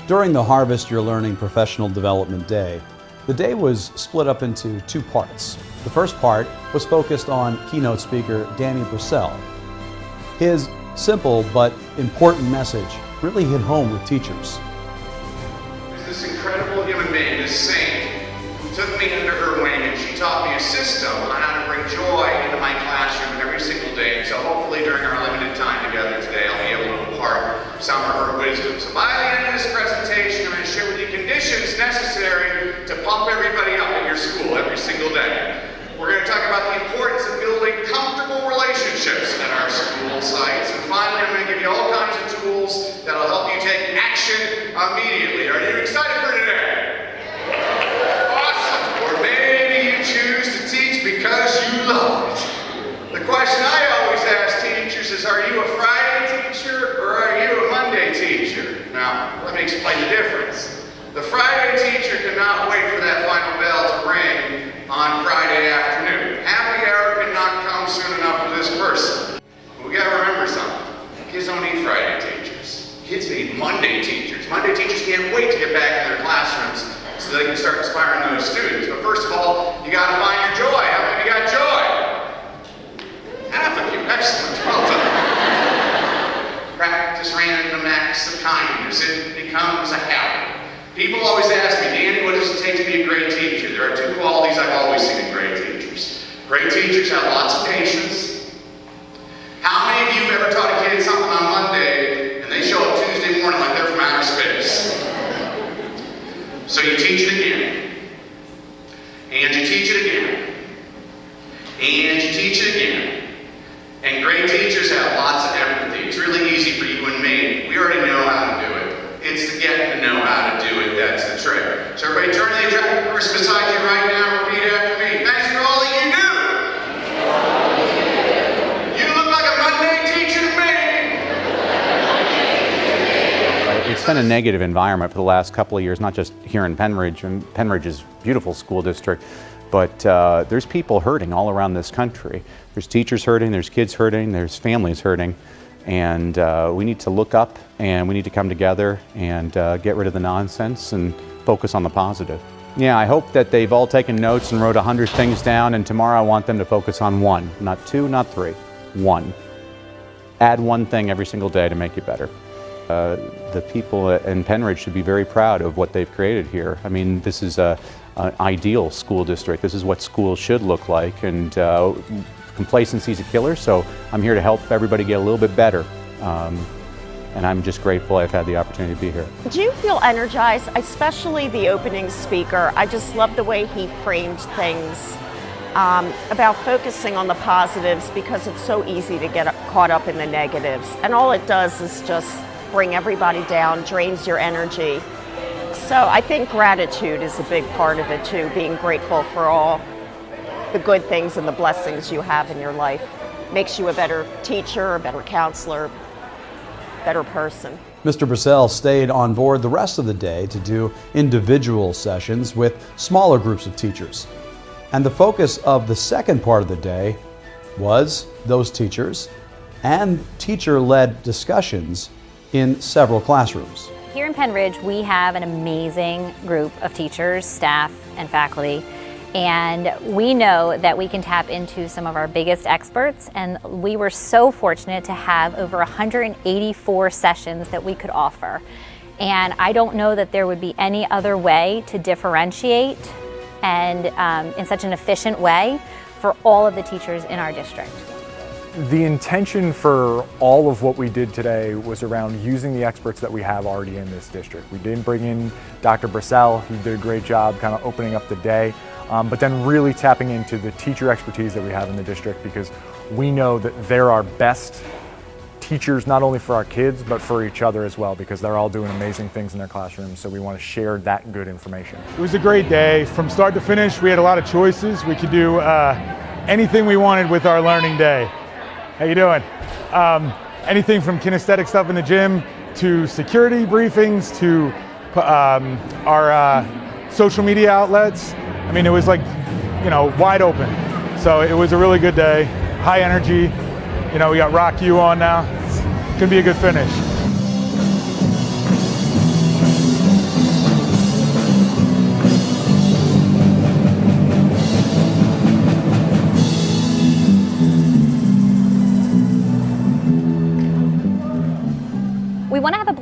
During the Harvest Your Learning Professional Development Day, the day was split up into two parts. The first part was focused on keynote speaker Danny Brassell. His simple but important message really hit home with teachers. This incredible human being, this saint, who took me under her wing and she taught me a system on how to bring joy into my classroom every single day. So hopefully during our limited time together today, I'll be able to impart some of her wisdom. So by the end of this presentation, I'm going to share with you conditions necessary to pump everybody up at your school every single day. We're going to talk about the importance of building comfortable relationships at our school sites. And finally, I'm going to give you all kinds of tools that will help you take action immediately. Are you excited for today? Awesome. Or maybe you choose to teach because you love it. The question I always ask teachers is, are you a Friday teacher or are you a Monday teacher? Now, let me explain the difference. The Friday teacher cannot wait for that final bell to ring on Friday afternoon. Happy hour could not come soon enough for this person. But we got to remember something. Kids don't need Friday teachers. Kids need Monday teachers. Monday teachers can't wait to get back in their classrooms so they can start inspiring those students. But first of all, you got to find your joy. How many of you got joy? Half of you. Excellent. Well done. Practice random acts of kindness. It becomes a habit. People always ask me, Danny, what does it take to be a great teacher? There are two qualities I've always seen in great teachers. Great teachers have lots of patience. How many of you have ever taught a kid something on Monday and they show up Tuesday morning like they're from outer space? So you teach it again. And you teach it again. And you teach it again. And great teachers have lots of empathy. It's really easy for you and me. We already know how to do it. It's to get to know how to do it, that's the trick. So everybody turn to the attractive person beside you right now, repeat after me. Thanks for all that you do! You look like a Monday teacher to me! It's been a negative environment for the last couple of years, not just here in Pennridge, and Pennridge is a beautiful school district, but there's people hurting all around this country. There's teachers hurting, there's kids hurting, there's families hurting. And we need to look up and we need to come together and get rid of the nonsense and focus on the positive. Yeah, I hope that they've all taken notes and wrote 100 things down, and tomorrow I want them to focus on one, not two, not three, one. Add one thing every single day to make you better. The people in Pennridge should be very proud of what they've created here. I mean, this is an ideal school district. This is what schools should look like, and complacency is a killer, so I'm here to help everybody get a little bit better. And I'm just grateful I've had the opportunity to be here. Do you feel energized, especially the opening speaker? I just love the way he framed things about focusing on the positives, because it's so easy to get caught up in the negatives. And all it does is just bring everybody down, drains your energy. So I think gratitude is a big part of it too, being grateful for all the good things and the blessings you have in your life. Makes you a better teacher, a better counselor, better person. Mr. Brassell stayed on board the rest of the day to do individual sessions with smaller groups of teachers. And the focus of the second part of the day was those teachers and teacher-led discussions in several classrooms. Here in Pennridge, we have an amazing group of teachers, staff, and faculty. And we know that we can tap into some of our biggest experts, and we were so fortunate to have over 184 sessions that we could offer. And I don't know that there would be any other way to differentiate and in such an efficient way for all of the teachers in our district. The intention for all of what we did today was around using the experts that we have already in this district. We didn't bring in Dr. Brassell, who did a great job kind of opening up the day. But then really tapping into the teacher expertise that we have in the district, because we know that they're our best teachers, not only for our kids, but for each other as well, because they're all doing amazing things in their classrooms. So we want to share that good information. It was a great day. From start to finish, we had a lot of choices. We could do anything we wanted with our learning day. How you doing? Anything from kinesthetic stuff in the gym to security briefings to our social media outlets. I mean, it was like, wide open. So it was a really good day, high energy. We got Rock You on now. It's gonna be a good finish.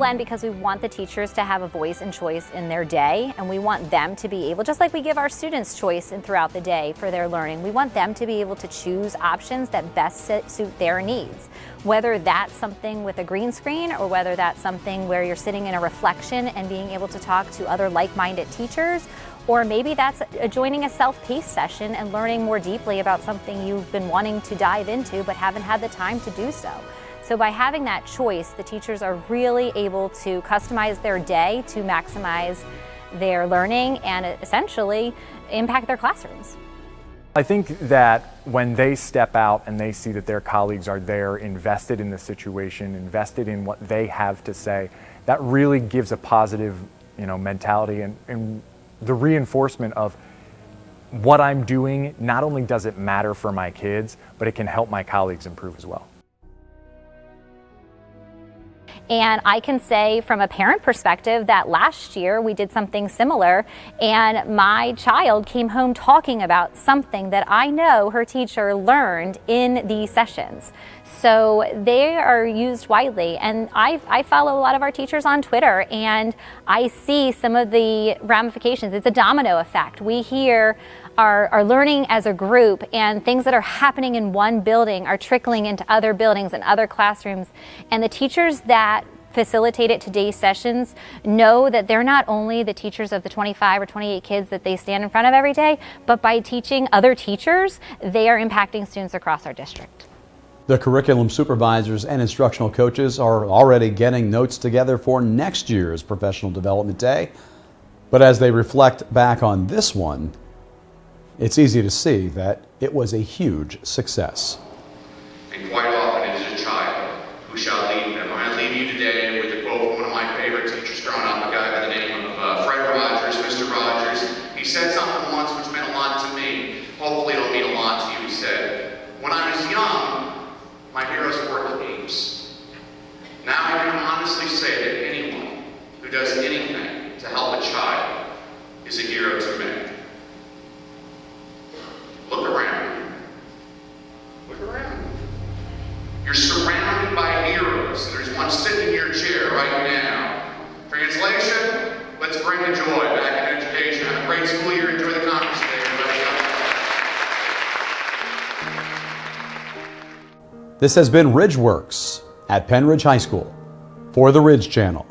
blend because we want the teachers to have a voice and choice in their day, and we want them to be able, just like we give our students choice throughout the day for their learning, we want them to be able to choose options that best suit their needs. Whether that's something with a green screen or whether that's something where you're sitting in a reflection and being able to talk to other like-minded teachers, or maybe that's joining a self-paced session and learning more deeply about something you've been wanting to dive into but haven't had the time to do so. So by having that choice, the teachers are really able to customize their day to maximize their learning and essentially impact their classrooms. I think that when they step out and they see that their colleagues are there, invested in the situation, invested in what they have to say, that really gives a positive, mentality and the reinforcement of what I'm doing. Not only does it matter for my kids, but it can help my colleagues improve as well. And I can say from a parent perspective that last year we did something similar, and my child came home talking about something that I know her teacher learned in these sessions. So they are used widely, and I follow a lot of our teachers on Twitter, and I see some of the ramifications. It's a domino effect. We hear are learning as a group, and things that are happening in one building are trickling into other buildings and other classrooms. And the teachers that facilitated today's sessions know that they're not only the teachers of the 25 or 28 kids that they stand in front of every day, but by teaching other teachers, they are impacting students across our district. The curriculum supervisors and instructional coaches are already getting notes together for next year's Professional Development Day. But as they reflect back on this one, it's easy to see that it was a huge success. And quite often it is a child who shall lead them. I leave you today with a quote from one of my favorite teachers growing up, a guy by the name of Fred Rogers, Mr. Rogers. He said something once which meant a lot to me. Hopefully it'll mean a lot to you. He said, "When I was young, my heroes were apes. Now I can honestly say that anyone who does anything to help a child is a hero to me." Look around. Look around. You're surrounded by heroes. There's one sitting in your chair right now. Translation, let's bring the joy back in education. Have a great school year. Enjoy the conference today, everybody. This has been RidgeWorks at Pennridge High School for the Ridge Channel.